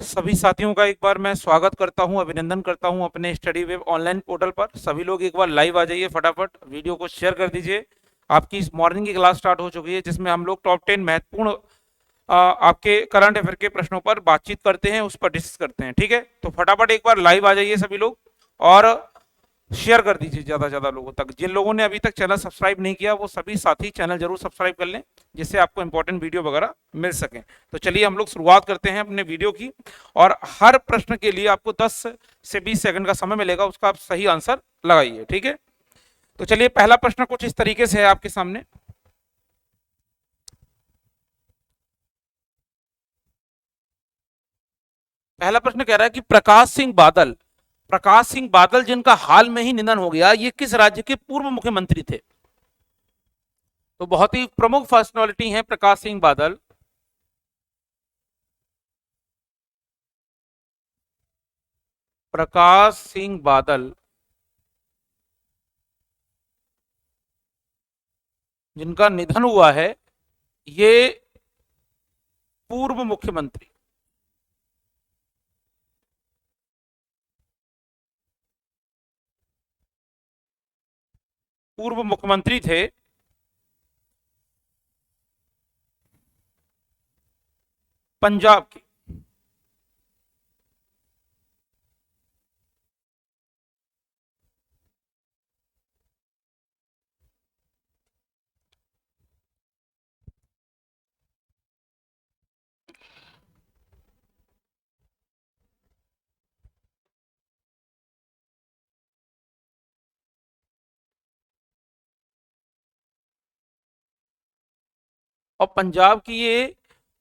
सभी साथियों का एक बार मैं स्वागत करता हूं, अभिनंदन करता हूं अपने स्टडी वेब ऑनलाइन पोर्टल पर। सभी लोग एक बार लाइव आ जाइए, फटाफट वीडियो को शेयर कर दीजिए। आपकी इस मॉर्निंग की क्लास स्टार्ट हो चुकी है, जिसमें हम लोग टॉप 10 महत्वपूर्ण आपके करंट अफेयर के प्रश्नों पर बातचीत करते हैं, उस पर डिस्कस करते हैं। ठीक है, तो फटाफट एक बार लाइव आ जाइए सभी लोग, और शेयर कर दीजिए ज़्यादा से ज़्यादा लोगों तक। जिन लोगों ने अभी तक चैनल सब्सक्राइब नहीं किया, वो सभी साथी चैनल जरूर सब्सक्राइब कर लें, जिससे आपको इंपॉर्टेंट वीडियो वगैरह मिल सके। तो चलिए हम लोग शुरुआत करते हैं अपने वीडियो की, और हर प्रश्न के लिए आपको 10 से 20 सेकंड का समय मिलेगा, उसका आप सही आंसर लगाइए। ठीक है, तो चलिए पहला प्रश्न कुछ इस तरीके से है आपके सामने। पहला प्रश्न कह रहा है कि प्रकाश सिंह बादल जिनका हाल में ही निधन हो गया, ये किस राज्य के पूर्व मुख्यमंत्री थे? तो बहुत ही प्रमुख पर्सनालिटी हैं प्रकाश सिंह बादल। प्रकाश सिंह बादल जिनका निधन हुआ है, ये पूर्व मुख्यमंत्री पूर्व मुख्यमंत्री थे पंजाब के। और पंजाब की ये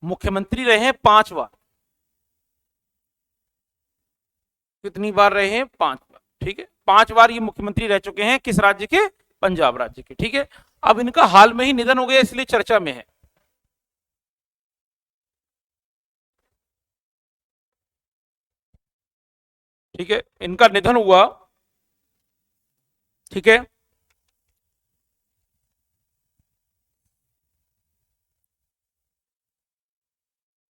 मुख्यमंत्री रहे हैं 5 बार। कितनी बार रहे हैं? 5 बार। ठीक है, 5 बार ये मुख्यमंत्री रह चुके हैं, किस राज्य के? पंजाब राज्य के। ठीक है, अब इनका हाल में ही निधन हो गया, इसलिए चर्चा में है। ठीक है, इनका निधन हुआ। ठीक है,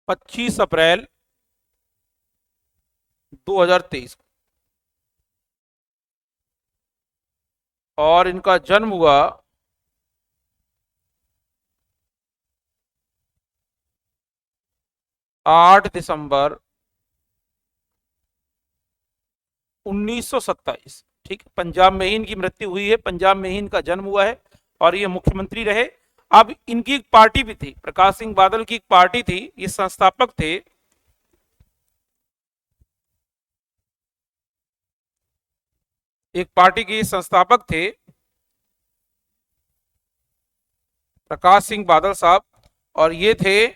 25 अप्रैल 2023 को, और इनका जन्म हुआ 8 दिसंबर 1927। ठीक है, पंजाब में ही इनकी मृत्यु हुई है, पंजाब में ही इनका जन्म हुआ है, और ये मुख्यमंत्री रहे। अब इनकी एक पार्टी भी थी, प्रकाश सिंह बादल की एक पार्टी थी, ये संस्थापक थे। एक पार्टी के संस्थापक थे प्रकाश सिंह बादल साहब, और ये थे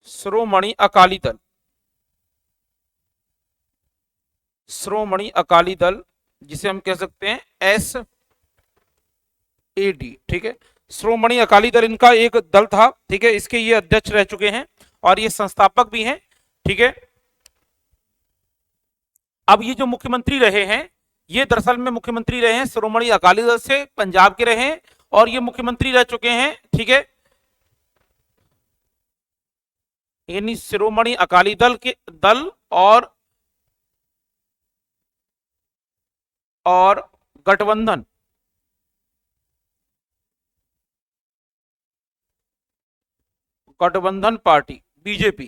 श्रोमणी अकाली दल। श्रोमणी अकाली दल, जिसे हम कह सकते हैं SAD। ठीक है, श्रोमणी अकाली दल इनका एक दल था। ठीक है, इसके ये अध्यक्ष रह चुके हैं, और ये संस्थापक भी हैं। ठीक है, अब ये जो मुख्यमंत्री रहे हैं, ये दरअसल में मुख्यमंत्री रहे हैं श्रोमणी अकाली दल से, पंजाब के रहे हैं, और ये मुख्यमंत्री रह चुके हैं। ठीक है, यानी श्रोमणी अकाली दल के दल और गठबंधन, गठबंधन पार्टी बीजेपी।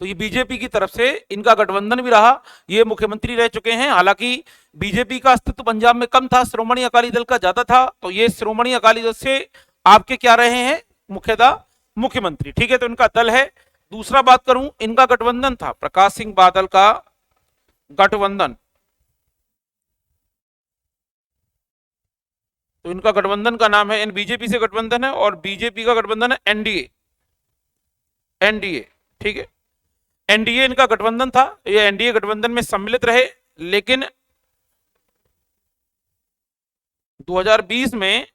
तो ये बीजेपी की तरफ से इनका गठबंधन भी रहा, ये मुख्यमंत्री रह चुके हैं। हालांकि बीजेपी का अस्तित्व पंजाब में कम था, श्रोमणी अकाली दल का ज्यादा था, तो ये श्रोमणी अकाली दल से आपके क्या रहे हैं? मुख्यतः मुख्यमंत्री। ठीक है, तो इनका दल है। दूसरा बात करूं, इनका गठबंधन था, प्रकाश सिंह बादल का गठबंधन। तो इनका गठबंधन का नाम है, इन बीजेपी से गठबंधन है, और बीजेपी का गठबंधन है एनडीए। एनडीए। ठीक है, एनडीए इनका गठबंधन था, ये एनडीए गठबंधन में सम्मिलित रहे, लेकिन 2020 में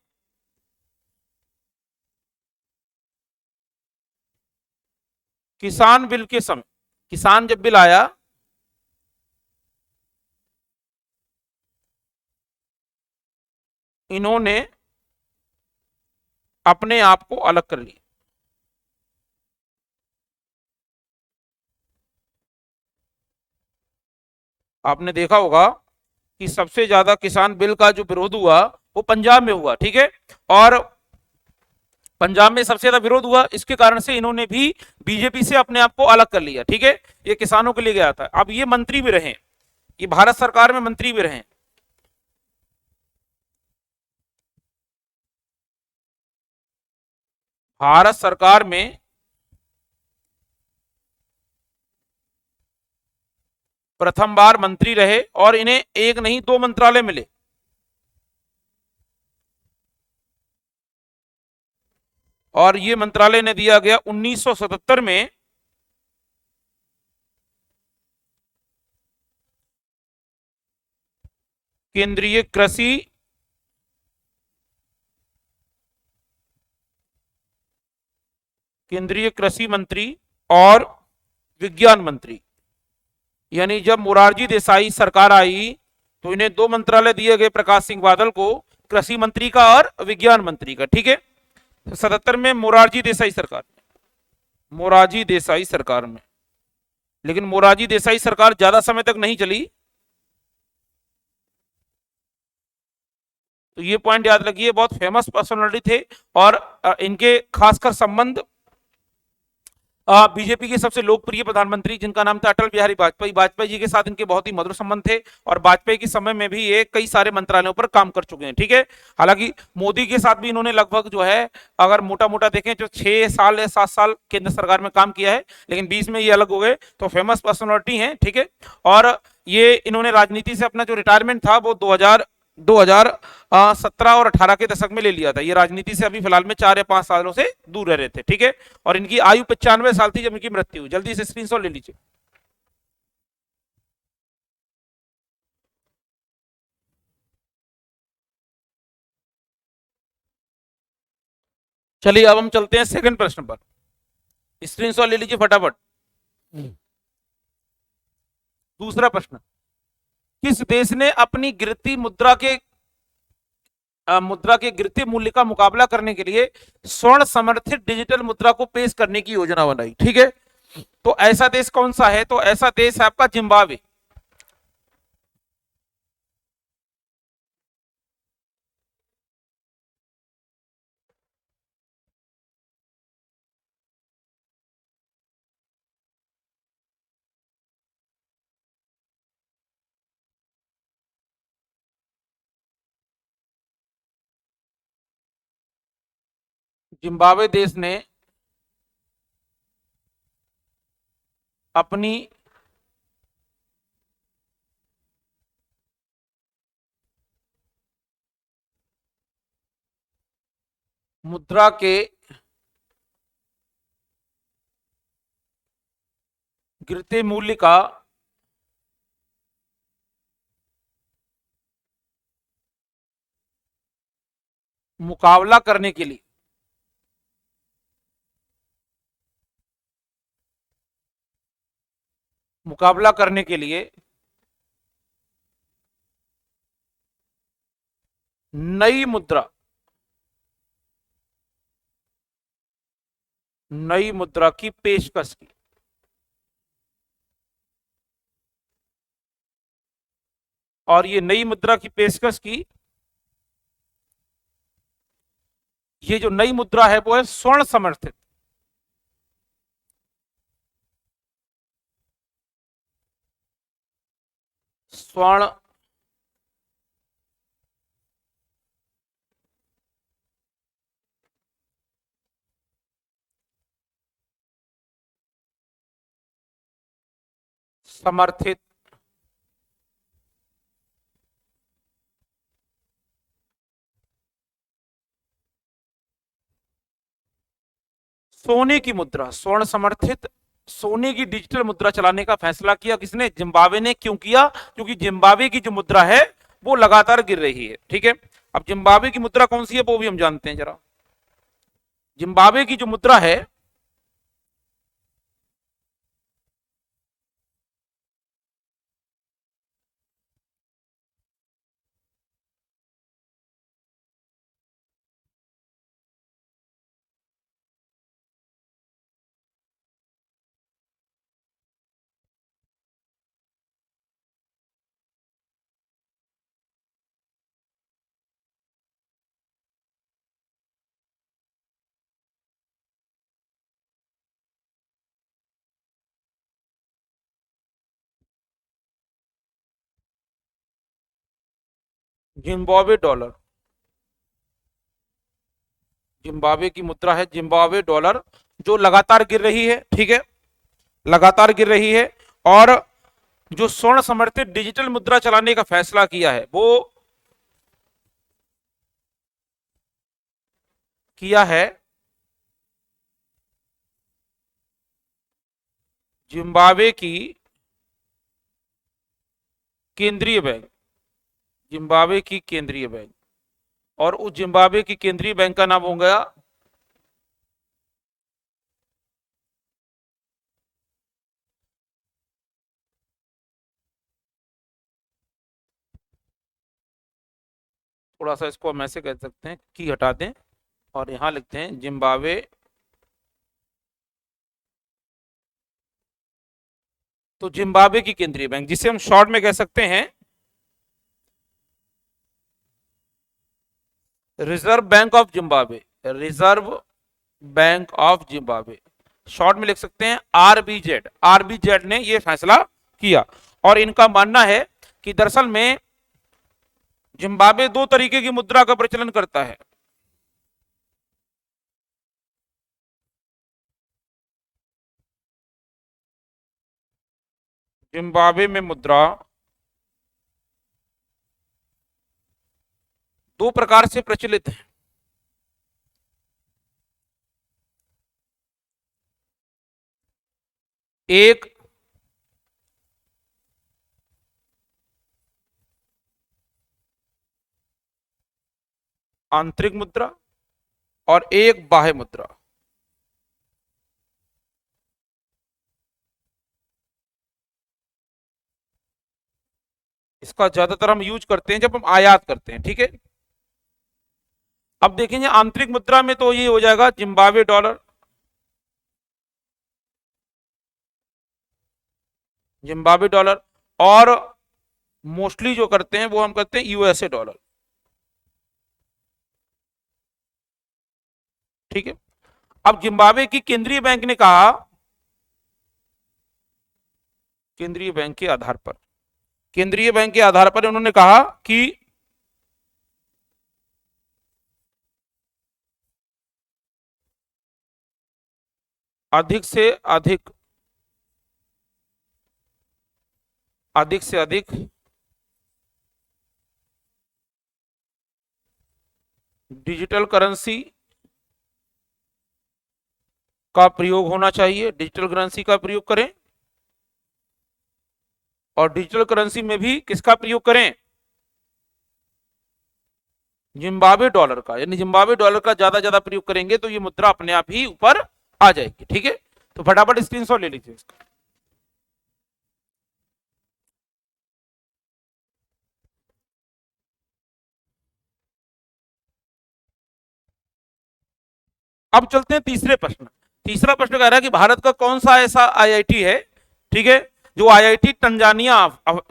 किसान बिल के समय, किसान जब बिल आया, इन्होंने अपने आप को अलग कर लिया। आपने देखा होगा कि सबसे ज्यादा किसान बिल का जो विरोध हुआ वो पंजाब में हुआ, ठीक है। और पंजाब में सबसे ज्यादा विरोध हुआ, इसके कारण से इन्होंने भी बीजेपी से अपने आप को अलग कर लिया, ठीक है। ये किसानों के लिए गया था। अब ये मंत्री भी रहे, ये भारत सरकार में मंत्री भी रहे। भारत सरकार में प्रथम बार मंत्री रहे और इन्हें एक नहीं दो मंत्रालय मिले। और ये मंत्रालय ने दिया गया 1977 में केंद्रीय कृषि मंत्री और विज्ञान मंत्री। यानी जब मोरारजी देसाई सरकार आई तो इन्हें दो मंत्रालय दिए गए, प्रकाश सिंह बादल को कृषि मंत्री का और विज्ञान मंत्री का, ठीक है। तो 77 में मोरारजी देसाई सरकार, मोरारजी देसाई सरकार में। लेकिन मोरारजी देसाई सरकार ज्यादा समय तक नहीं चली। तो ये पॉइंट याद रखिए, बहुत फेमस पर्सनालिटी थे। और इनके खासकर संबंध बीजेपी के सबसे लोकप्रिय प्रधानमंत्री जिनका नाम था अटल बिहारी वाजपेयी, वाजपेयी जी के साथ इनके बहुत ही मधुर संबंध थे। और वाजपेयी के समय में भी ये कई सारे मंत्रालयों पर काम कर चुके हैं, ठीक है। हालांकि मोदी के साथ भी इन्होंने लगभग जो है, अगर मोटा मोटा देखें तो 6 साल या 7 साल केंद्र सरकार में काम किया है, लेकिन बीच में ये अलग हो गए। तो फेमस पर्सनालिटी हैं, ठीक है। और ये इन्होंने राजनीति से अपना जो रिटायरमेंट था वो 2017 और 18 के दशक में ले लिया था। ये राजनीति से अभी फिलहाल में 4 या 5 सालों से दूर रह रहे थे, ठीक है। और इनकी आयु 95 साल थी जब इनकी मृत्यु हुई। जल्दी से स्क्रीनशॉट ले लीजिए। चलिए अब हम चलते हैं सेकंड प्रश्न पर। स्क्रीनशॉट ले लीजिए फटाफट। दूसरा प्रश्न, किस देश ने अपनी गिरती मुद्रा के गिरते मूल्य का मुकाबला करने के लिए स्वर्ण समर्थित डिजिटल मुद्रा को पेश करने की योजना बनाई, ठीक है। तो ऐसा देश कौन सा है? तो ऐसा देश है आपका जिम्बाब्वे। जिम्बाब्वे देश ने अपनी मुद्रा के गिरते मूल्य का मुकाबला करने के लिए नई मुद्रा की पेशकश की। और ये नई मुद्रा की पेशकश की, ये जो नई मुद्रा है वो है स्वर्ण समर्थित। स्वर्ण समर्थित सोने की मुद्रा, स्वर्ण समर्थित सोने की डिजिटल मुद्रा चलाने का फैसला किया किसने? जिम्बाब्वे ने। क्यों किया? क्योंकि जिम्बाब्वे की जो मुद्रा है वो लगातार गिर रही है, ठीक है। अब जिम्बाब्वे की मुद्रा कौन सी है वो भी हम जानते हैं जरा। जिम्बाब्वे की जो मुद्रा है जिम्बाब्वे डॉलर, जिम्बाब्वे की मुद्रा है जिम्बाब्वे डॉलर, जो लगातार गिर रही है, ठीक है, लगातार गिर रही है। और जो स्वर्ण समर्थित डिजिटल मुद्रा चलाने का फैसला किया है वो किया है जिम्बाब्वे की केंद्रीय बैंक, जिम्बाब्वे की केंद्रीय बैंक। और उस जिम्बाब्वे की केंद्रीय बैंक का नाम हो गया थोड़ा सा इसको हम ऐसे कह सकते हैं की हटा दें और यहां लिखते हैं जिम्बाब्वे। तो जिम्बाब्वे की केंद्रीय बैंक, जिसे हम शॉर्ट में कह सकते हैं reserve bank of Zimbabwe, reserve bank of Zimbabwe, short में लिख सकते हैं आरबीजेड। आरबीजेड ने यह फैसला किया और इनका मानना है कि दरअसल में जिम्बाब्वे दो तरीके की मुद्रा का प्रचलन करता है। जिम्बाब्वे में मुद्रा दो प्रकार से प्रचलित है। एक आंतरिक मुद्रा और एक बाह्य मुद्रा। इसका ज्यादातर हम यूज करते हैं जब हम आयात करते हैं, ठीक है। अब देखेंगे आंतरिक मुद्रा में तो ये हो जाएगा जिम्बाब्वे डॉलर, जिम्बाब्वे डॉलर। और मोस्टली जो करते हैं वो हम करते हैं यूएसए डॉलर, ठीक है। अब जिम्बाब्वे की केंद्रीय बैंक ने कहा, केंद्रीय बैंक के आधार पर, केंद्रीय बैंक के आधार पर उन्होंने कहा कि अधिक से अधिक, अधिक से अधिक डिजिटल करेंसी का प्रयोग होना चाहिए, डिजिटल करेंसी का प्रयोग करें। और डिजिटल करेंसी में भी किसका प्रयोग करें, जिम्बाब्वे डॉलर का, यानी जिम्बाब्वे डॉलर का ज्यादा प्रयोग करेंगे तो ये मुद्रा अपने आप ही ऊपर आ जाएगी, ठीक है। तो फटाफट स्क्रीनशॉट ले लीजिए इसका। अब चलते हैं तीसरे प्रश्न। तीसरा प्रश्न कह रहा है कि भारत का कौन सा ऐसा आईआईटी है, ठीक है, जो IIT Tanzania,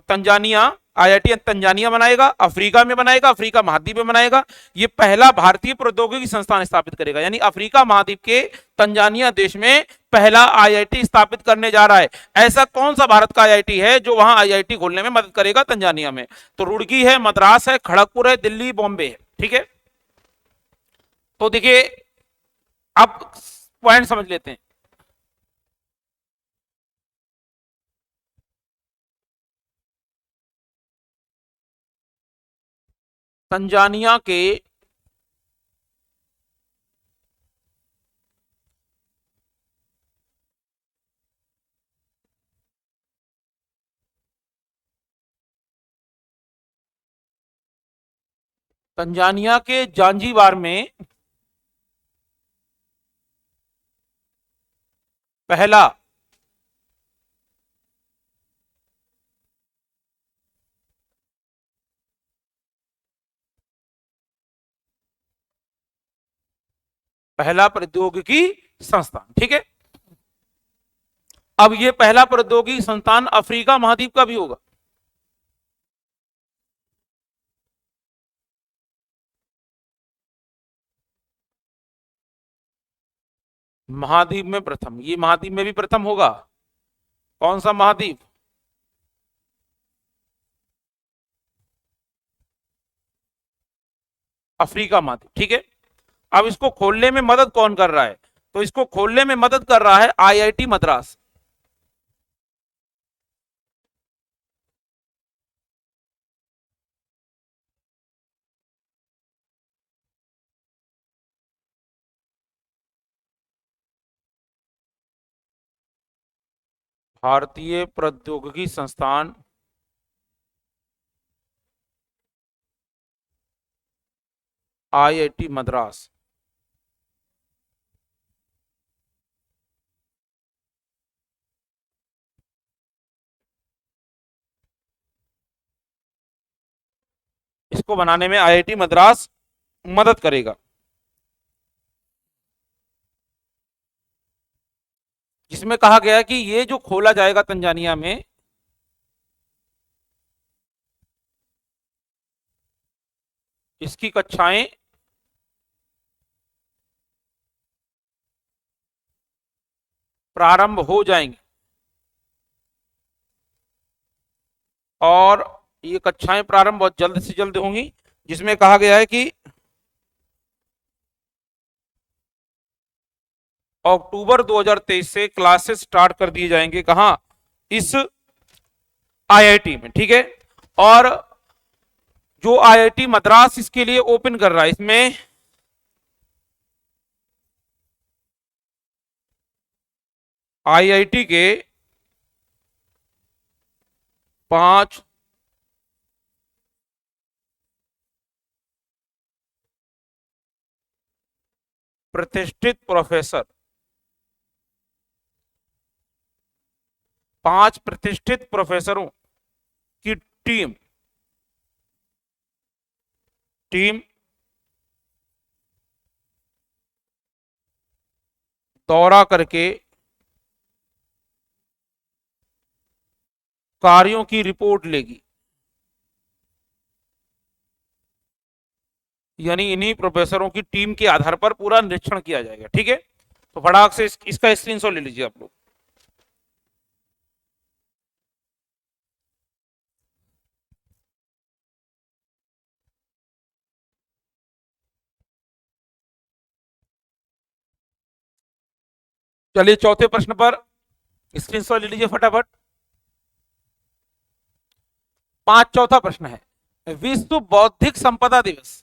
Tanzania IIT Tanzania बनाएगा, अफ्रीका में बनाएगा, अफ्रीका महाद्वीप में बनाएगा। ये पहला भारतीय प्रौद्योगिकी संस्थान स्थापित करेगा, यानी अफ्रीका महाद्वीप के तंजानिया देश में पहला आईआईटी स्थापित करने जा रहा है। ऐसा कौन सा भारत का आईआईटी है जो वहां आईआईटी खोलने में मदद करेगा तंजानिया में? तो रुड़की है, मद्रास है, खड़गपुर है, दिल्ली, बॉम्बे है, ठीक है। तो देखिए अब पॉइंट समझ लेते हैं। तंजानिया के तंजानिया के जांजीबार में पहला पहला प्रौद्योगिकी संस्थान, ठीक है। अब ये पहला प्रौद्योगिकी संस्थान अफ्रीका महाद्वीप का भी होगा, महाद्वीप में प्रथम, ये महाद्वीप में भी प्रथम होगा। कौन सा महाद्वीप? अफ्रीका महाद्वीप, ठीक है। अब इसको खोलने में मदद कौन कर रहा है? तो इसको खोलने में मदद कर रहा है आईआईटी मद्रास। भारतीय प्रौद्योगिकी संस्थान, आईआईटी मद्रास। इसको बनाने में आईआईटी मद्रास मदद करेगा। जिसमें कहा गया है कि ये जो खोला जाएगा तंजानिया में, इसकी कक्षाएं प्रारंभ हो जाएंगी और ये कक्षाएं प्रारंभ बहुत जल्द से जल्द होंगी। जिसमें कहा गया है कि अक्टूबर 2023 से क्लासेस स्टार्ट कर दिए जाएंगे। कहां? इस आईआईटी में, ठीक है। और जो आईआईटी मद्रास इसके लिए ओपन कर रहा है, इसमें आईआईटी के 5 प्रतिष्ठित प्रोफेसर, 5 प्रतिष्ठित प्रोफेसरों की टीम टीम दौरा करके कार्यों की रिपोर्ट लेगी। यानी इन्हीं प्रोफेसरों की टीम के आधार पर पूरा निरीक्षण किया जाएगा, ठीक है। तो फटाक से इसका स्क्रीनशॉट ले लीजिए आप लोग। चलिए चौथे प्रश्न पर स्क्रीनशॉट ले लीजिए फटाफट। चौथा प्रश्न है, विश्व बौद्धिक संपदा दिवस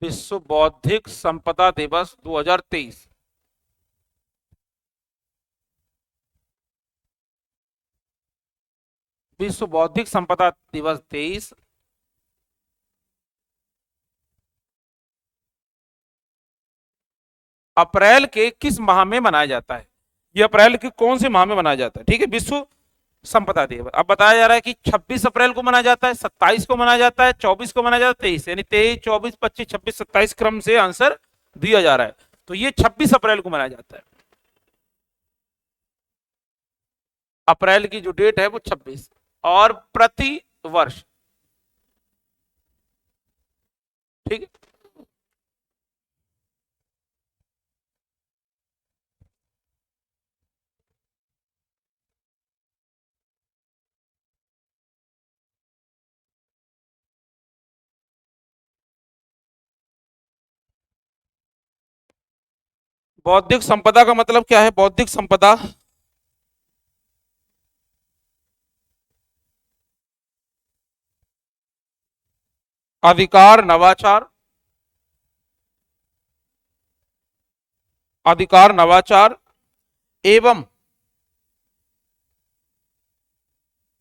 विश्व बौद्धिक संपदा दिवस 2023 विश्व बौद्धिक संपदा दिवस 23 अप्रैल के किस माह में मनाया जाता है? ये अप्रैल के कौन से माह में मनाया जाता है? ठीक है, विश्व संपदा दिवस। अब बताया जा रहा है कि 26 अप्रैल को मनाया जाता है, 27 को मनाया जाता है, 24 को मनाया जाता है, 23, यानी 23, 24, 25, 26, 27 क्रम से आंसर दिया जा रहा है। तो ये 26 अप्रैल को मनाया जाता है। अप्रैल की जो डेट है वो 26, और प्रति वर्ष, ठीक है। बौद्धिक संपदा का मतलब क्या है? बौद्धिक संपदा अधिकार, नवाचार, अधिकार, नवाचार एवं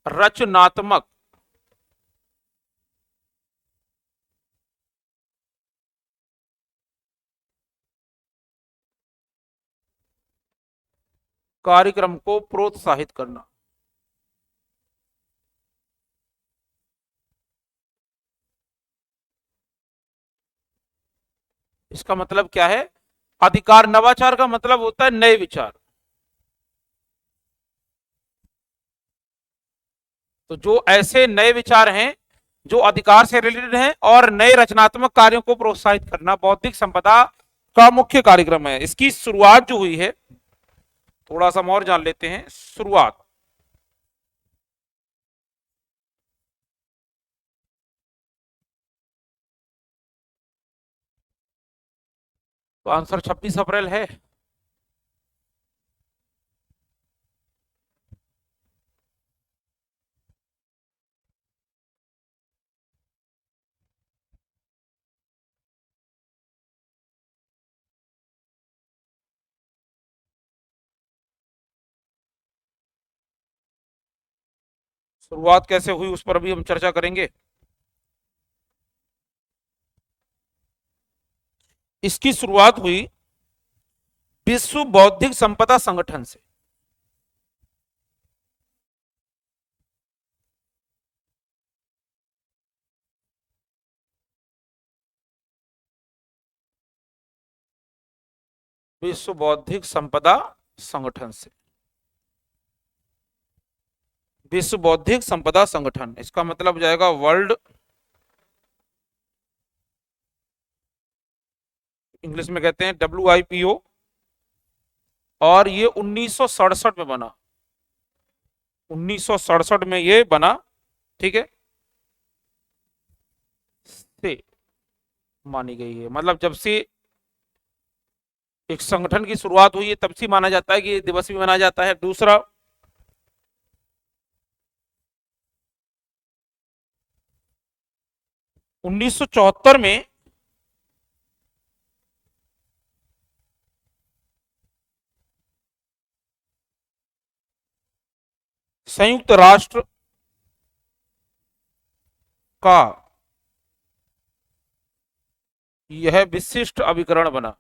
रचनात्मक कार्यक्रम को प्रोत्साहित करना। इसका मतलब क्या है? अधिकार, नवाचार का मतलब होता है नए विचार। तो जो ऐसे नए विचार हैं जो अधिकार से रिलेटेड है, और नए रचनात्मक कार्यों को प्रोत्साहित करना बौद्धिक संपदा का मुख्य कार्यक्रम है। इसकी शुरुआत जो हुई है, थोड़ा सा हम और जान लेते हैं शुरुआत। तो आंसर 26 अप्रैल है। शुरुआत कैसे हुई उस पर भी हम चर्चा करेंगे। इसकी शुरुआत हुई विश्व बौद्धिक संपदा संगठन से। विश्व बौद्धिक संपदा संगठन से। विश्व बौद्धिक संपदा संगठन, इसका मतलब हो जाएगा वर्ल्ड, इंग्लिश में कहते हैं WIPO। और ये 1967 में बना, 1967 में ये बना, ठीक है, से मानी गई है। मतलब जब से एक संगठन की शुरुआत हुई है तब से माना जाता है कि ये दिवस भी मनाया जाता है। दूसरा, 1974 में संयुक्त राष्ट्र का यह विशिष्ट अभिकरण बना,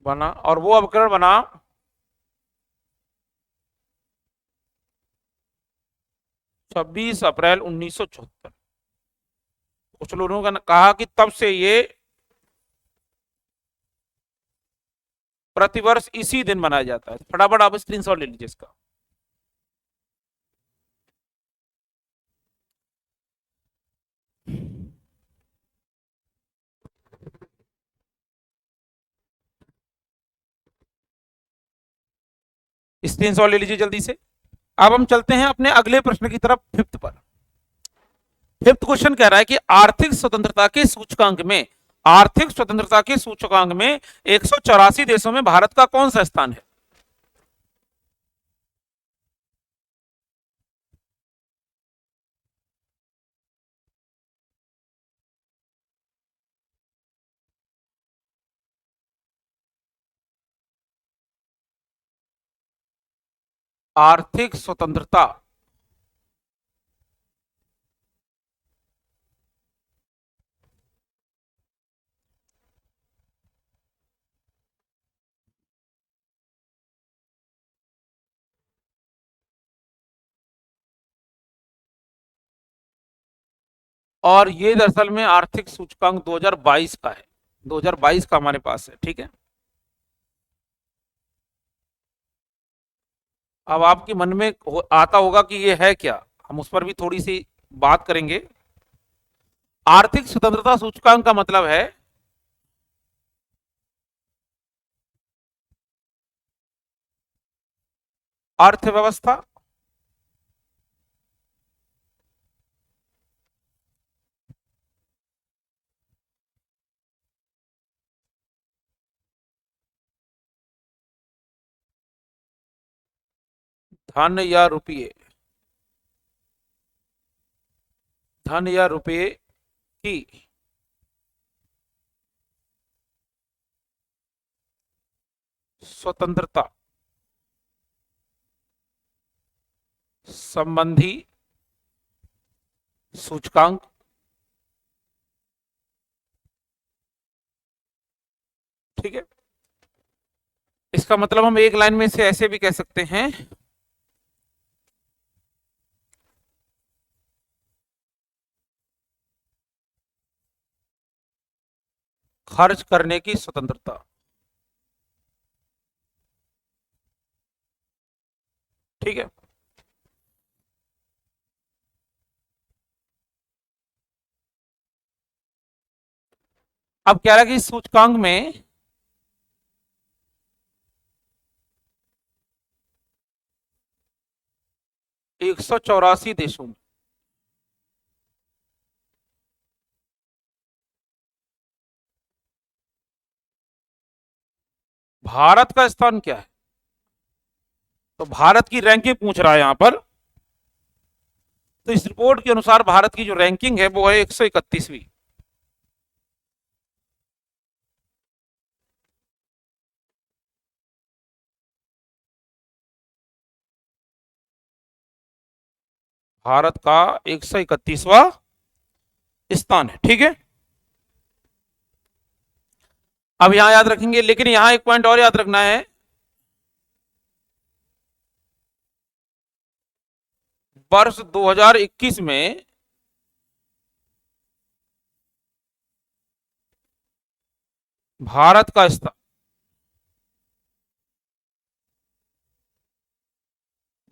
और वो अभिकरण बना 26 अप्रैल 1974। कुछ लोगों ने कहा कि तब से ये प्रतिवर्ष इसी दिन मनाया जाता है। फटाफट आप स्क्रीनशॉट ले लीजिए इसका। स्क्रीनशॉट ले लीजिए जल्दी से। अब हम चलते हैं अपने अगले प्रश्न की तरफ, फिफ्थ पर। फिफ्थ क्वेश्चन कह रहा है कि आर्थिक स्वतंत्रता के सूचकांक में, आर्थिक स्वतंत्रता के सूचकांक में 184 देशों में भारत का कौन सा स्थान है? आर्थिक स्वतंत्रता, और ये दरअसल में आर्थिक सूचकांक 2022 का है, 2022 का हमारे पास है, ठीक है। अब आपके मन में आता होगा कि ये है क्या, हम उस पर भी थोड़ी सी बात करेंगे। आर्थिक स्वतंत्रता सूचकांक का मतलब है अर्थव्यवस्था, धन या रुपये, धन या रुपये की स्वतंत्रता संबंधी सूचकांक, ठीक है। इसका मतलब हम एक लाइन में से ऐसे भी कह सकते हैं, खर्च करने की स्वतंत्रता। ठीक है। अब कह रहा है कि इस सूचकांक में 184 देशों में भारत का स्थान क्या है। तो भारत की रैंकिंग पूछ रहा है यहां पर। तो इस रिपोर्ट के अनुसार भारत की जो रैंकिंग है वो है 131वीं। भारत का 131वां स्थान है। ठीक है। अब यहां याद रखेंगे, लेकिन यहां एक पॉइंट और याद रखना है। वर्ष 2021 में भारत का स्थान,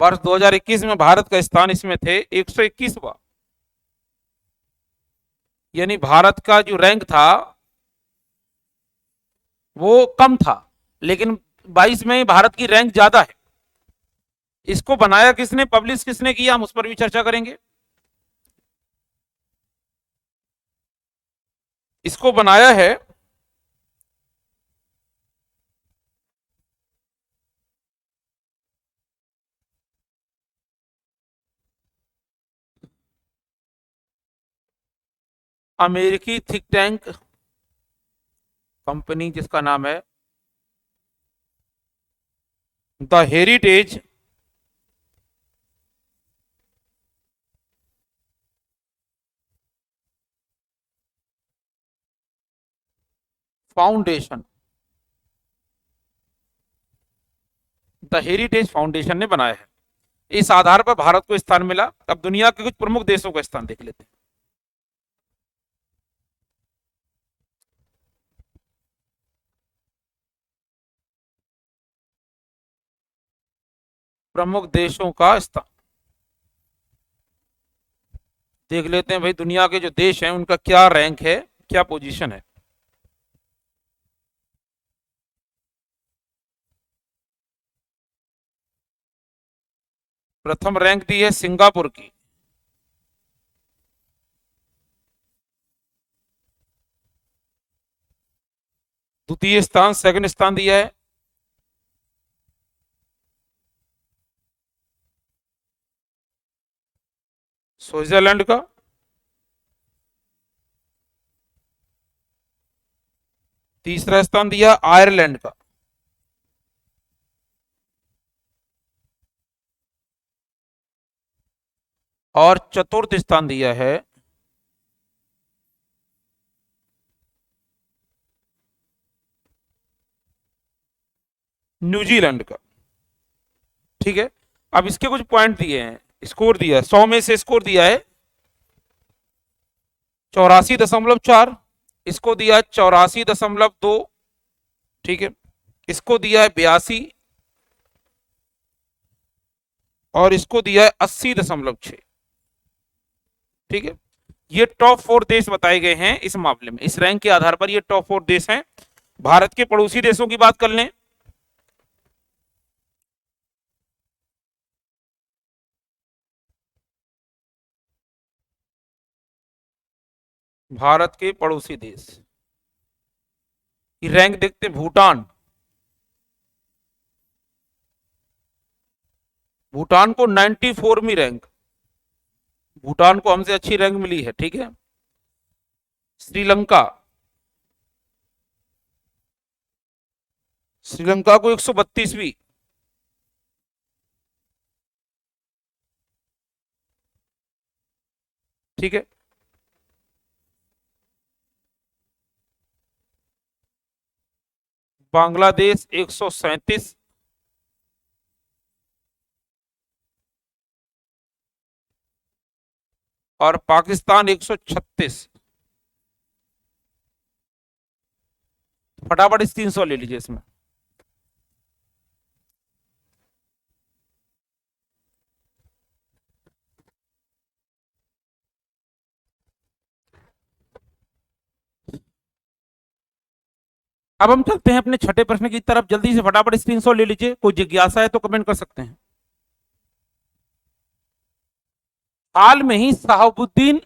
वर्ष 2021 में भारत का स्थान इसमें थे 121वां। यानी भारत का जो रैंक था वो कम था, लेकिन 22 में भारत की रैंक ज्यादा है। इसको बनाया किसने, पब्लिश किसने किया, हम उस पर भी चर्चा करेंगे। इसको बनाया है अमेरिकी थिंक टैंक कंपनी, जिसका नाम है the heritage foundation. The heritage foundation ने बनाया है। इस आधार पर भारत को स्थान मिला। अब दुनिया के कुछ प्रमुख देशों का स्थान देख लेते हैं। प्रमुख देशों का स्थान देख लेते हैं भाई। दुनिया के जो देश हैं उनका क्या रैंक है, क्या पोजीशन है। प्रथम रैंक दी है सिंगापुर की। द्वितीय स्थान, सेकंड स्थान दिया है स्विट्जरलैंड का। तीसरा स्थान दिया आयरलैंड का। और चतुर्थ स्थान दिया है न्यूजीलैंड का। ठीक है। अब इसके कुछ पॉइंट दिए हैं, स्कोर दिया है, 100 में से स्कोर दिया है 84.4। इसको दिया है 84.2। ठीक है। इसको दिया है 82 और इसको दिया है 80.6। ठीक है। ये टॉप 4 देश बताए गए हैं इस मामले में। इस रैंक के आधार पर ये टॉप 4 देश हैं। भारत के पड़ोसी देशों की बात कर लें। भारत के पड़ोसी देश की रैंक देखते हैं। भूटान, भूटान को 94वीं रैंक, भूटान को हमसे अच्छी रैंक मिली है। ठीक है। श्रीलंका, श्रीलंका को 132वीं। ठीक है। बांग्लादेश 137। और पाकिस्तान 136। फटाफट इस 300 ले लीजिए इसमें। अब हम चलते हैं अपने छठे प्रश्न की तरफ, जल्दी से फटाफट स्क्रीनशॉट ले लीजिए, कोई जिज्ञासा है तो कमेंट कर सकते हैं। हाल में ही शहाबुद्दीन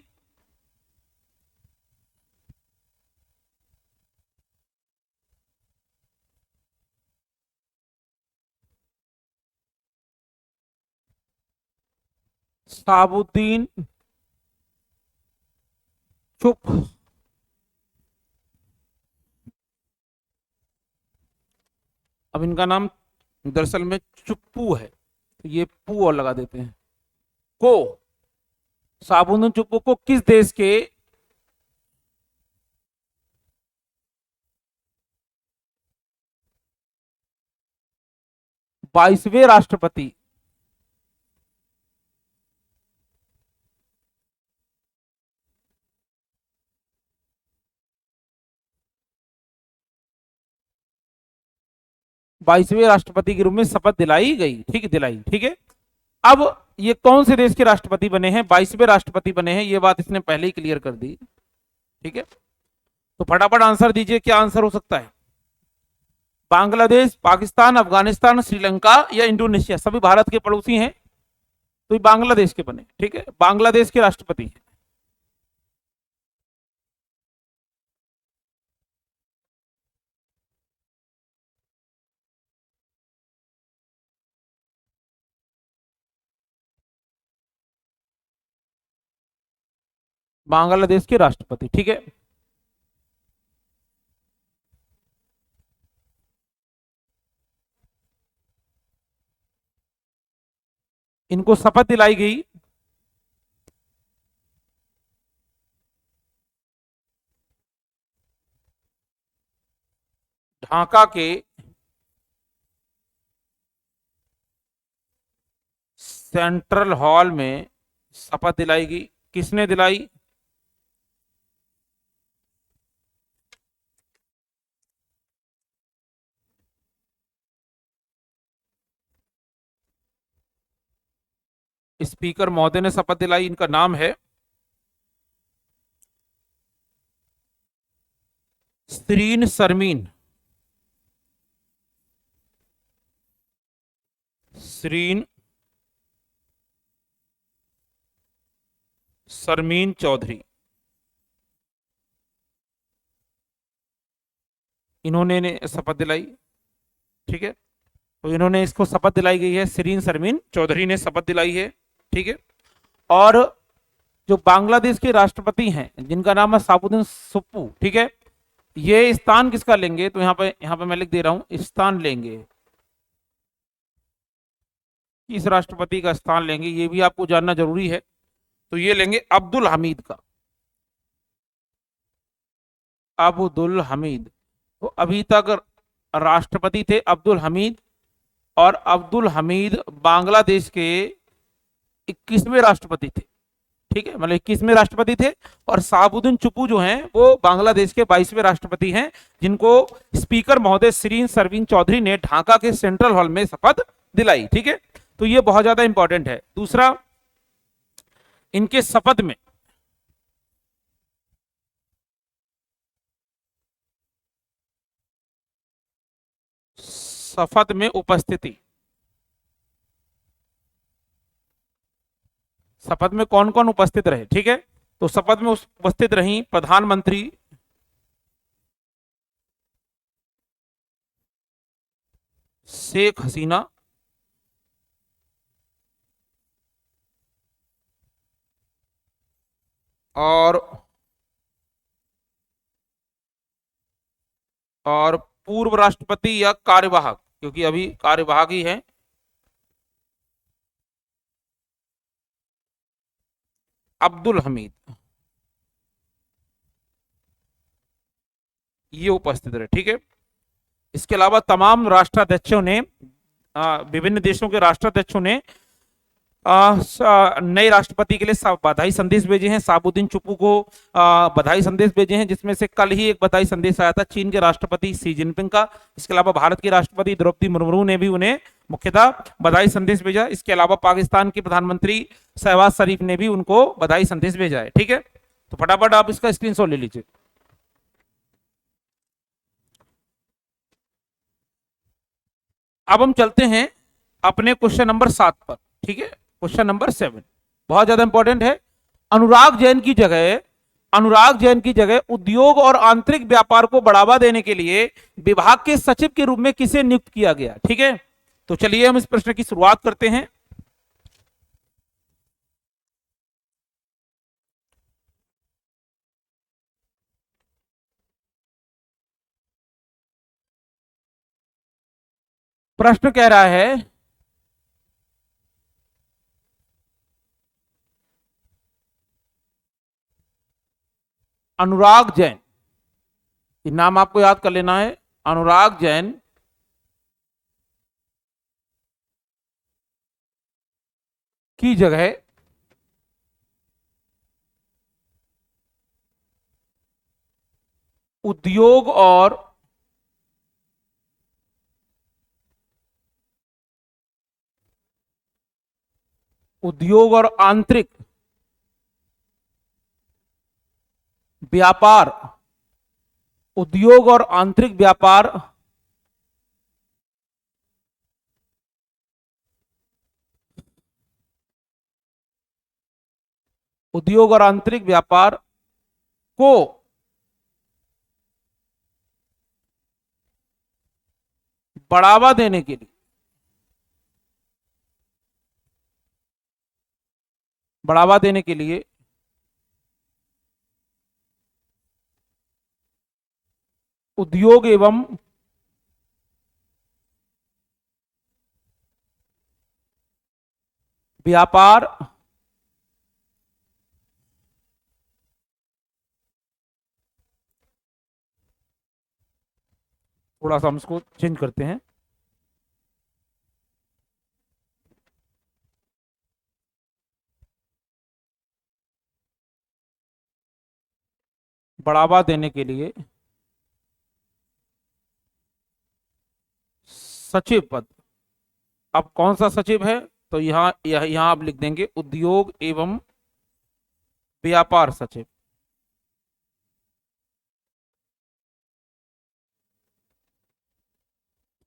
शहाबुद्दीन चुप, अब इनका नाम दरअसल में चुप्पू है, तो ये पू और लगा देते हैं, को शहाबुद्दीन चुप्पू को किस देश के 22वें राष्ट्रपति, 22वें राष्ट्रपति के रूप में शपथ दिलाई गई, ठीक दिलाई, ठीक है। अब ये कौन से देश के राष्ट्रपति बने हैं, 22वें राष्ट्रपति बने हैं, ये बात इसने पहले ही क्लियर कर दी, ठीक है। तो फटाफट आंसर दीजिए, क्या आंसर हो सकता है? बांग्लादेश, पाकिस्तान, अफगानिस्तान, श्रीलंका या इंडोनेशिया, सभी भारत के पड़ोसी हैं, तो ये बांग्लादेश के बने, ठीक है, बांग्लादेश के राष्ट्रपति हैं। बांग्लादेश के राष्ट्रपति, ठीक है। इनको शपथ दिलाई गई ढाका के सेंट्रल हॉल में शपथ दिलाई गई, किसने दिलाई? स्पीकर महोदय ने शपथ दिलाई, इनका नाम है सरीन सरमीन, सरीन सरमीन चौधरी, इन्होंने शपथ दिलाई, ठीक है। तो इन्होंने इसको शपथ दिलाई गई है, सरीन सरमीन चौधरी ने शपथ दिलाई है, ठीक है। और जो बांग्लादेश के राष्ट्रपति हैं जिनका नाम है शहाबुद्दीन सुप्पू, ठीक है, ये स्थान किसका लेंगे? तो यहाँ पे मैं लिख दे रहा हूं, स्थान लेंगे, किस राष्ट्रपति का स्थान लेंगे ये भी आपको जानना जरूरी है। तो ये लेंगे अब्दुल हमीद का, अब्दुल हमीद। तो अभी तक राष्ट्रपति थे अब्दुल हमीद, और अब्दुल हमीद बांग्लादेश के 21वें राष्ट्रपति थे, ठीक है, मतलब 21वें राष्ट्रपति थे। और शहाबुद्दीन चुप्पू जो हैं वो बांग्लादेश के 22वें राष्ट्रपति हैं, जिनको स्पीकर महोदय सरीन सरवीन चौधरी ने ढाका के सेंट्रल हॉल में शपथ दिलाई, ठीक है। तो ये बहुत ज्यादा इंपॉर्टेंट है। दूसरा, इनके शपथ में शपथ में उपस्थिति, शपथ में कौन कौन उपस्थित रहे, ठीक है। तो शपथ में उपस्थित रही प्रधानमंत्री शेख हसीना, और पूर्व राष्ट्रपति या कार्यवाहक, क्योंकि अभी कार्यवाहक ही है, अब्दुल हमीद, ये उपस्थित रहे, ठीक है। इसके अलावा तमाम राष्ट्राध्यक्षों ने, विभिन्न देशों के राष्ट्राध्यक्षों ने नए राष्ट्रपति के लिए बधाई संदेश भेजे हैं। शहाबुद्दीन चुप्पू को बधाई संदेश भेजे हैं, जिसमें से कल ही एक बधाई संदेश आया था चीन के राष्ट्रपति शी जिनपिंग का। इसके अलावा भारत की राष्ट्रपति द्रौपदी मुर्मू ने भी उन्हें मुख्यतः बधाई संदेश भेजा। इसके अलावा पाकिस्तान के प्रधानमंत्री शहबाज शरीफ ने भी उनको बधाई संदेश भेजा है, ठीक है। तो फटाफट आप इसका स्क्रीनशॉट ले लीजिए। अब हम चलते हैं अपने क्वेश्चन नंबर 7 पर। ठीक है, क्वेश्चन नंबर 7 बहुत ज्यादा इंपॉर्टेंट है। अनुराग जैन की जगह अनुराग जैन की जगह उद्योग और आंतरिक व्यापार को बढ़ावा देने के लिए विभाग के सचिव के रूप में किसे नियुक्त किया गया? ठीक है, तो चलिए हम इस प्रश्न की शुरुआत करते हैं। प्रश्न कह रहा है अनुराग जैन, ये नाम आपको याद कर लेना है। अनुराग जैन की जगह उद्योग और आंतरिक व्यापार उद्योग और आंतरिक व्यापार उद्योग और आंतरिक व्यापार को बढ़ावा देने के लिए बढ़ावा देने के लिए उद्योग एवं व्यापार थोड़ा सा हम इसको चेंज करते हैं। बढ़ावा देने के लिए सचिव पद। अब कौन सा सचिव है? तो यहां आप लिख देंगे उद्योग एवं व्यापार सचिव।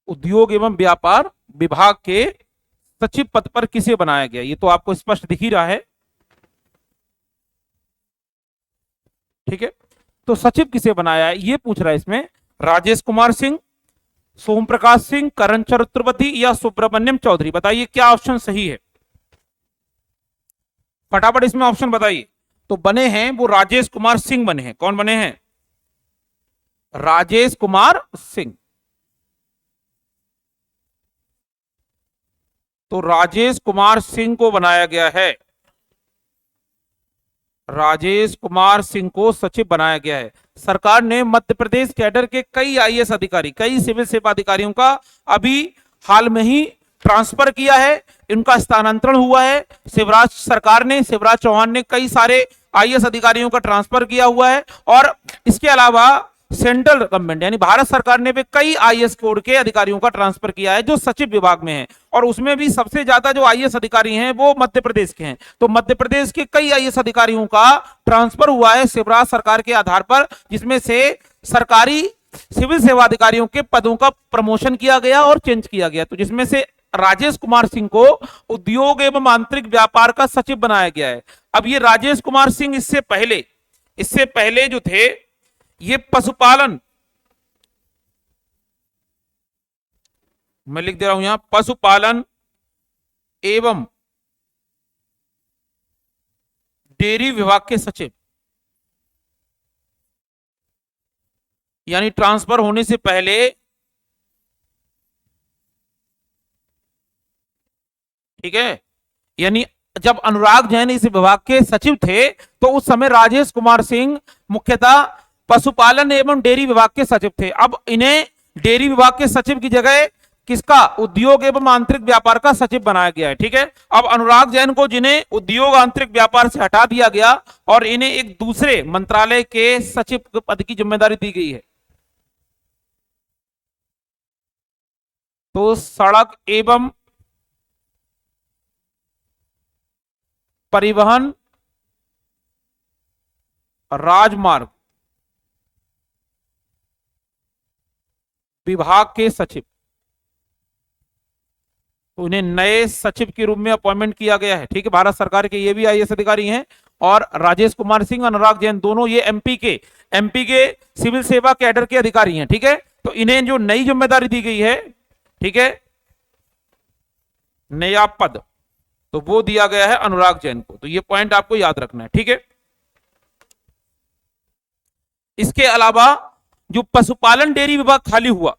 उद्योग एवं व्यापार विभाग के सचिव पद पर किसे बनाया गया? ये तो आपको स्पष्ट दिख ही रहा है। ठीक है, तो सचिव किसे बनाया है ये पूछ रहा है इसमें। राजेश कुमार सिंह, सोम प्रकाश सिंह, करण चतुर्वेदी या सुब्रमण्यम चौधरी? बताइए क्या ऑप्शन सही है, फटाफट इसमें ऑप्शन बताइए। तो बने हैं वो राजेश कुमार सिंह बने हैं। कौन बने हैं? राजेश कुमार सिंह। तो राजेश कुमार सिंह को बनाया गया है, राजेश कुमार सिंह को सचिव बनाया गया है। सरकार ने मध्य प्रदेश कैडर के कई आईएएस अधिकारी, कई सिविल सेवा अधिकारियों का अभी हाल में ही ट्रांसफर किया है, इनका स्थानांतरण हुआ है। शिवराज चौहान ने कई सारे आईएएस अधिकारियों का ट्रांसफर किया हुआ है। और इसके अलावा सेंट्रल गवर्नमेंट यानी भारत सरकार ने भी कई आईएएस कोड के अधिकारियों का ट्रांसफर किया है जो सचिव विभाग में है। और उसमें भी सबसे ज्यादा जो आईएएस अधिकारी हैं वो मध्य प्रदेश के हैं। तो मध्य प्रदेश के कई आईएएस अधिकारियों का ट्रांसफर हुआ है शिवराज सरकार के आधार पर, जिसमें से सरकारी सिविल सेवा अधिकारियों के पदों का प्रमोशन किया गया और चेंज किया गया। तो जिसमें से राजेश कुमार सिंह को उद्योग एवं आंतरिक व्यापार का सचिव बनाया गया है। अब ये राजेश कुमार सिंह इससे पहले जो थे ये पशुपालन, मैं लिख दे रहा हूं यहां, पशुपालन एवं डेयरी विभाग के सचिव, यानी ट्रांसफर होने से पहले। ठीक है, यानी जब अनुराग जैन इस विभाग के सचिव थे तो उस समय राजेश कुमार सिंह मुख्यतः पशुपालन एवं डेयरी विभाग के सचिव थे। अब इन्हें डेयरी विभाग के सचिव की जगह किसका, उद्योग एवं आंतरिक व्यापार का सचिव बनाया गया है। ठीक है, अब अनुराग जैन को जिन्हें उद्योग आंतरिक व्यापार से हटा दिया गया और इन्हें एक दूसरे मंत्रालय के सचिव पद की जिम्मेदारी दी गई है। तो सड़क एवं परिवहन राजमार्ग विभाग के सचिव। तो इन्हें नए सचिव के रूप में अपॉइंटमेंट किया गया है। ठीक है, भारत सरकार के ये भी आईएएस अधिकारी हैं। और राजेश कुमार सिंह, अनुराग जैन, दोनों ये एमपी के सिविल सेवा कैडर के अधिकारी हैं। ठीक है, तो इन्हें जो नई जिम्मेदारी दी गई है, ठीक है, नया पद, तो वो दिया गया है अनुराग जैन को। तो ये पॉइंट आपको याद रखना है। ठीक है, इसके अलावा जो पशुपालन डेयरी विभाग खाली हुआ,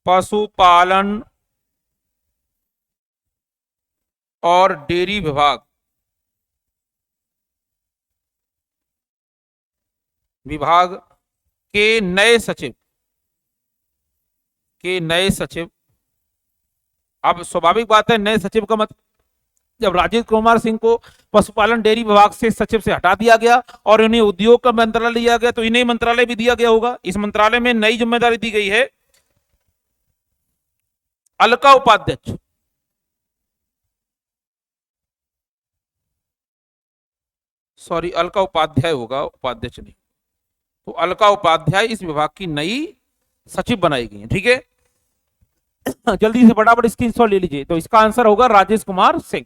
पशुपालन और डेयरी विभाग के नए सचिव, अब स्वाभाविक बात है, नए सचिव का मतलब, जब राजेश कुमार सिंह को पशुपालन डेयरी विभाग से सचिव से हटा दिया गया और इन्हें उद्योग का मंत्रालय दिया गया, तो इन्हें मंत्रालय भी दिया गया होगा। इस मंत्रालय में नई जिम्मेदारी दी गई है अलका उपाध्यक्ष। सॉरी, अलका उपाध्याय होगा, उपाध्यक्ष नहीं। तो अलका उपाध्याय इस विभाग की नई सचिव बनाई गई है। ठीक है, जल्दी से फटाफट स्क्रीनशॉट ले लीजिए। तो इसका आंसर होगा राजेश कुमार सिंह।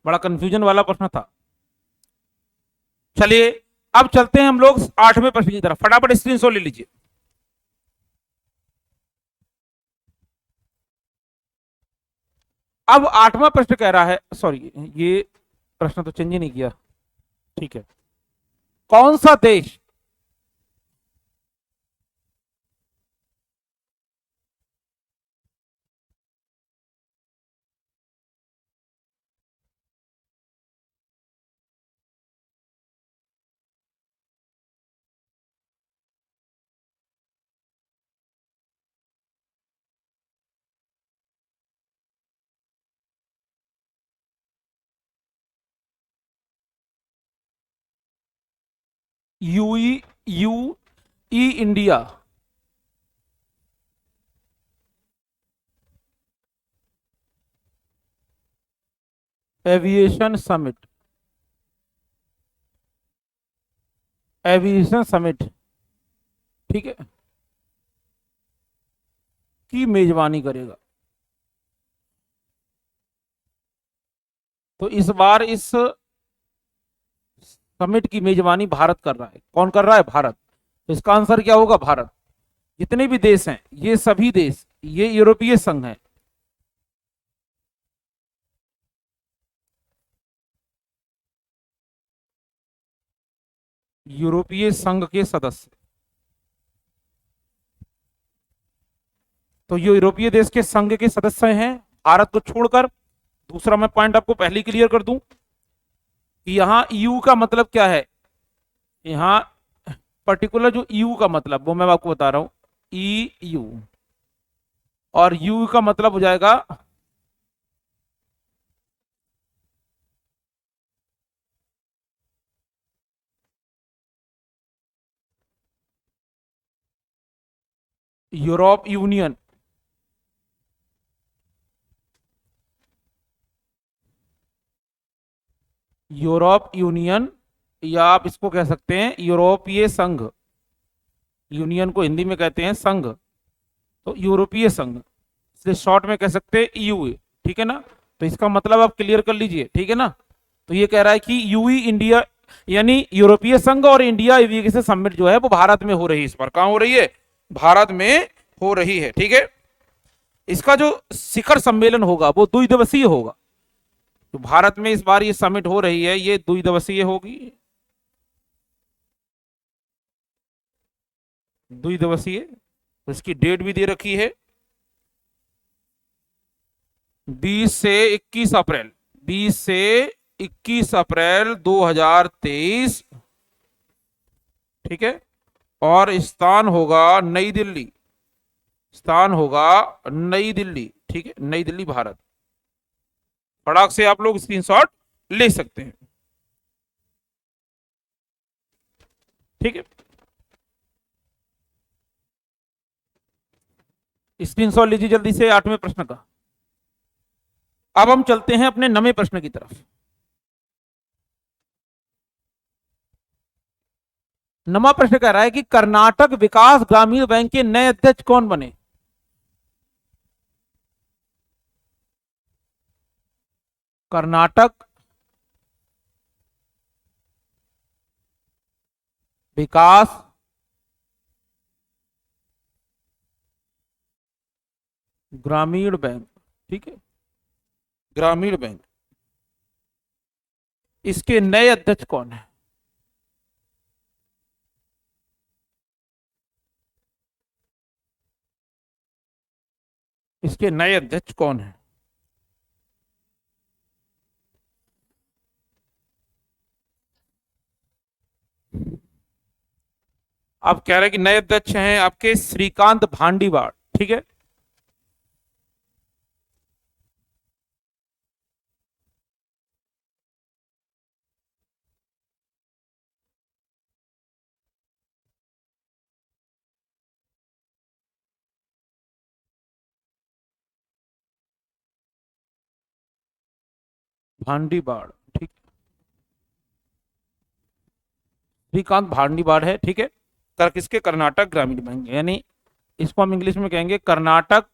बड़ा कंफ्यूजन वाला प्रश्न था। चलिए, अब चलते हैं हम लोग 8वें प्रश्न की तरफ। फटाफट स्क्रीनशॉट ले लीजिए। अब 8वां प्रश्न कह रहा है, सॉरी, ये प्रश्न तो चेंज ही नहीं किया। ठीक है, कौन सा देश UAE U E India aviation summit, ठीक है, की मेजबानी करेगा। तो इस बार इस समिट की मेजबानी भारत कर रहा है। कौन कर रहा है? भारत। तो इसका आंसर क्या होगा? भारत। जितने भी देश हैं, ये सभी देश, ये यूरोपीय संघ है। यूरोपीय संघ के सदस्य, तो ये यूरोपीय देश के संघ के सदस्य हैं भारत को छोड़कर। दूसरा मैं पॉइंट आपको पहले क्लियर कर दूं कि यहां ईयू का मतलब क्या है। यहां पर्टिकुलर जो ईयू का मतलब, वो मैं आपको बता रहा हूं, ई यू, और यू का मतलब हो जाएगा यूरोप यूनियन। यूरोप यूनियन, या आप इसको कह सकते हैं यूरोपीय संघ। यूनियन को हिंदी में कहते हैं संघ, तो यूरोपीय संघ, इसलिए शॉर्ट में कह सकते हैं ईयू। ठीक है ना? तो इसका मतलब आप क्लियर कर लीजिए। ठीक है ना? तो ये कह रहा है कि यूई इंडिया, यानी यूरोपीय संघ और इंडिया एविएशन समिट जो है वो भारत में हो रही है। इस बार कहां हो रही है? भारत में हो रही है। ठीक है, इसका जो शिखर सम्मेलन होगा वो 2 दिवसीय होगा। तो भारत में इस बार ये समिट हो रही है, ये 2 दिवसीय होगी। 2 दिवसीय, तो इसकी डेट भी दे रखी है 20 से 21 अप्रैल, 20 से 21 अप्रैल 2023। ठीक है, और स्थान होगा नई दिल्ली। स्थान होगा नई दिल्ली। ठीक है, नई दिल्ली, भारत। फटाक से आप लोग स्क्रीनशॉट ले सकते हैं। ठीक है, स्क्रीनशॉट लीजिए जल्दी से 8वें प्रश्न का। अब हम चलते हैं अपने 9वें प्रश्न की तरफ। नवा प्रश्न कह रहा है कि कर्नाटक विकास ग्रामीण बैंक के नए अध्यक्ष कौन बने। कर्नाटक विकास ग्रामीण बैंक, ठीक है, ग्रामीण बैंक, इसके नए अध्यक्ष कौन है। इसके नए अध्यक्ष कौन है। आप कह रहे हैं कि नए अध्यक्ष हैं आपके श्रीकांत भांडीवाड़, ठीक है। भांडीवाड़, ठीक, श्रीकांत भांडीवाड़ है, ठीक है। कर किसके, कर्नाटक ग्रामीण बैंक, यानी इसको हम इंग्लिश में कहेंगे Karnataka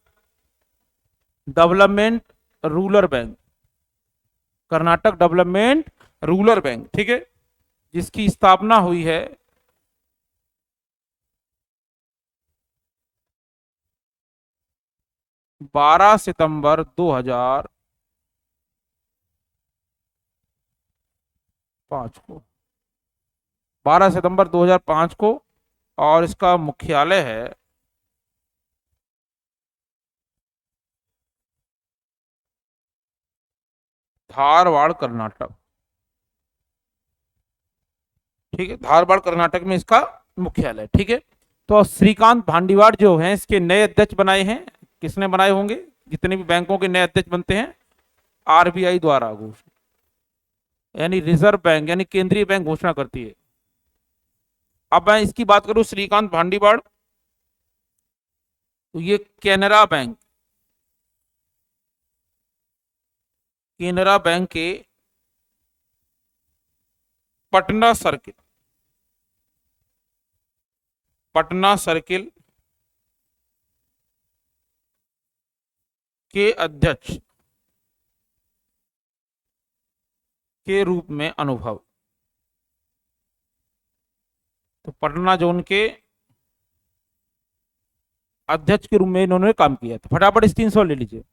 development rural bank, Karnataka development rural bank, ठीक है, जिसकी स्थापना हुई है 12 सितंबर 2005 को, 12 सितंबर 2005 को, और इसका मुख्यालय है धारवाड़ कर्नाटक, ठीक है, धारवाड़ कर्नाटक में इसका मुख्यालय, ठीक है। तो श्रीकांत भांडीवाड़ जो हैं इसके नए अध्यक्ष बनाए हैं, किसने बनाए होंगे, जितने भी बैंकों के नए अध्यक्ष बनते हैं आरबीआई द्वारा घोषणा, यानी रिजर्व बैंक यानी केंद्रीय बैंक घोषणा करती है। अब मैं इसकी बात करूं श्रीकांत भांडीवाड़, तो ये कैनरा बैंक, केनरा बैंक के पटना सर्किल, पटना सर्किल के अध्यक्ष के रूप में अनुभव, तो पटना जोन के अध्यक्ष के रूप में इन्होंने काम किया था। फटाफट स्क्रीनशॉट ले लीजिए,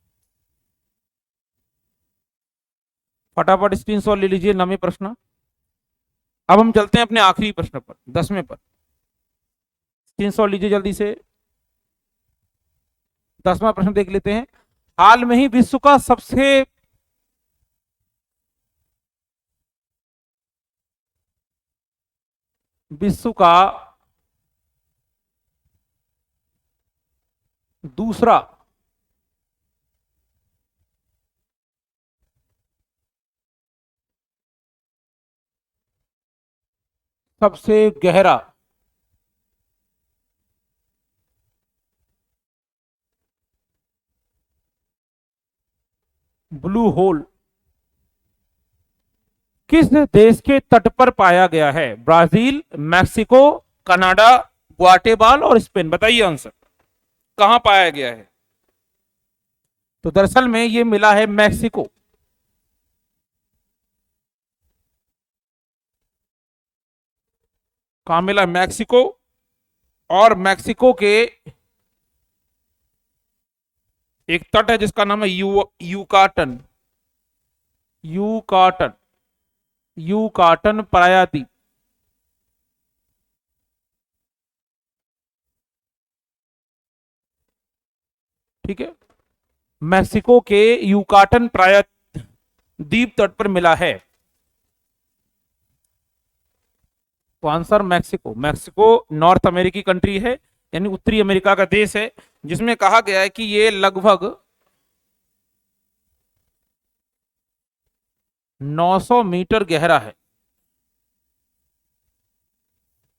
फटाफट स्क्रीनशॉट ले लीजिए 9वें प्रश्न। अब हम चलते हैं अपने आखिरी प्रश्न पर, 10वें पर, स्क्रीनशॉट लीजिए जल्दी से। 10वां प्रश्न देख लेते हैं। हाल में ही विश्व का सबसे विश्व का दूसरा सबसे गहरा ब्लू होल किस देश के तट पर पाया गया है। ब्राजील, मैक्सिको, कनाडा, ग्वाटेमाला और स्पेन। बताइए आंसर, कहां पाया गया है। तो दरअसल में ये मिला है मैक्सिको, कहां मिला, मैक्सिको, और मैक्सिको के एक तट है जिसका नाम है यूकाटन, यूकाटन, यूकाटन प्रायद्वीप, ठीक है, मैक्सिको के यूकाटन प्रायद्वीप तट पर मिला है। तो आंसर मैक्सिको, मैक्सिको नॉर्थ अमेरिकी कंट्री है, यानी उत्तरी अमेरिका का देश है, जिसमें कहा गया है कि ये लगभग 900 मीटर गहरा है,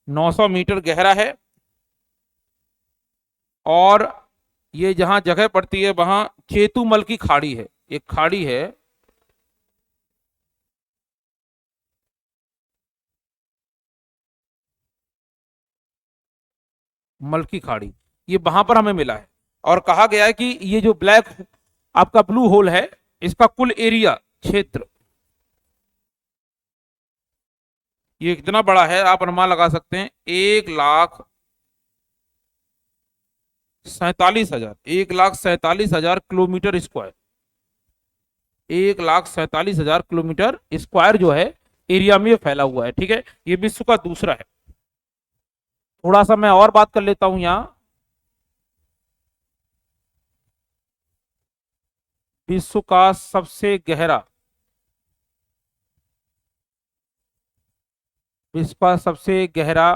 900 मीटर गहरा है, और ये जहां जगह पड़ती है वहां चेतुमल की खाड़ी है, एक खाड़ी है, मल्की खाड़ी, ये वहां पर हमें मिला है। और कहा गया है कि ये जो ब्लैक आपका ब्लू होल है, इसका कुल एरिया क्षेत्र ये कितना बड़ा है, आप अनुमान लगा सकते हैं 1,47,000, 1,47,000 किलोमीटर स्क्वायर, 1,47,000 किलोमीटर स्क्वायर जो है एरिया में फैला हुआ है। ठीक है, ये विश्व का दूसरा है। थोड़ा सा मैं और बात कर लेता हूं यहाँ। विश्व का सबसे गहरा, विश्व का सबसे गहरा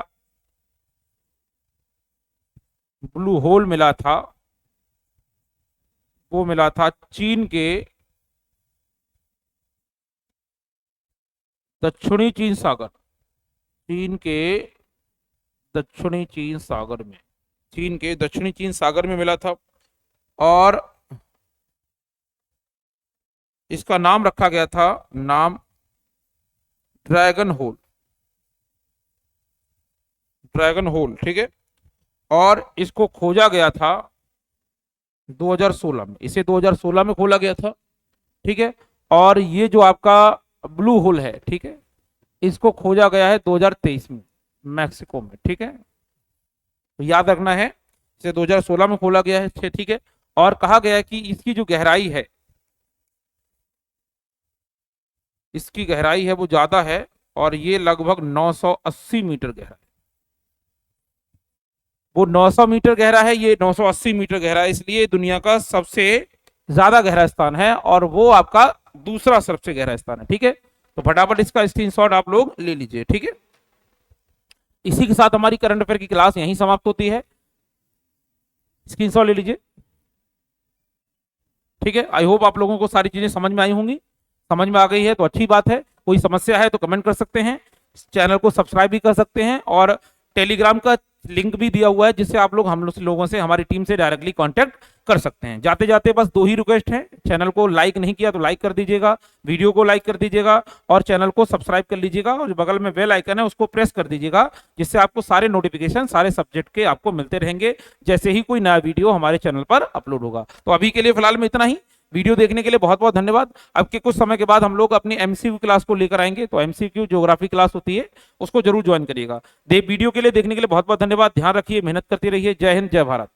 ब्लू होल मिला था, वो मिला था चीन के दक्षिणी चीन सागर, चीन के दक्षिणी चीन सागर में, चीन के दक्षिणी चीन सागर में मिला था। और इसका नाम रखा गया था, नाम ड्रैगन होल, ड्रैगन होल। ठीक है, और इसको खोजा गया था 2016 में, इसे 2016 में खोला गया था। ठीक है, और ये जो आपका ब्लू होल है, ठीक है, इसको खोजा गया है 2023 में मैक्सिको में। ठीक है, तो याद रखना है, इसे 2016 में खोला गया है। ठीक है, और कहा गया है कि इसकी जो गहराई है, इसकी गहराई है वो ज्यादा है, और ये लगभग 980 मीटर गहरा है। वो 900 मीटर गहरा है, ये 980 मीटर गहरा है, इसलिए दुनिया का सबसे ज्यादा गहरा स्थान है, और वो आपका दूसरा सबसे गहरा स्थान है। ठीक है, तो फटाफट इसका स्क्रीनशॉट आप लोग ले लीजिए। ठीक है, इसी के साथ हमारी करंट अफेयर की क्लास यहीं समाप्त होती है। स्क्रीनशॉट ले लीजिए। ठीक है, आई होप आप लोगों को सारी चीजें समझ में आई होंगी। समझ में आ गई है तो अच्छी बात है, कोई समस्या है तो कमेंट कर सकते हैं, चैनल को सब्सक्राइब भी कर सकते हैं, और टेलीग्राम का लिंक भी दिया हुआ है, जिससे आप लोग हम लोगों से, हमारी टीम से डायरेक्टली कांटेक्ट कर सकते हैं। जाते जाते बस दो ही रिक्वेस्ट है, चैनल को लाइक नहीं किया तो लाइक कर दीजिएगा, वीडियो को लाइक कर दीजिएगा, और चैनल को सब्सक्राइब कर लीजिएगा, और जो बगल में बेल आइकन है उसको प्रेस कर दीजिएगा, जिससे आपको सारे नोटिफिकेशन सारे सब्जेक्ट के आपको मिलते रहेंगे जैसे ही कोई नया वीडियो हमारे चैनल पर अपलोड होगा। तो अभी के लिए फिलहाल में इतना ही। वीडियो देखने के लिए बहुत बहुत धन्यवाद। अब के कुछ समय के बाद हम लोग अपनी एमसीक्यू क्लास को लेकर आएंगे, तो एमसीक्यू ज्योग्राफी क्लास होती है, उसको जरूर ज्वाइन करिएगा। वीडियो के लिए देखने के लिए बहुत बहुत धन्यवाद। ध्यान रखिए, मेहनत करते रहिए। जय हिंद, जय भारत।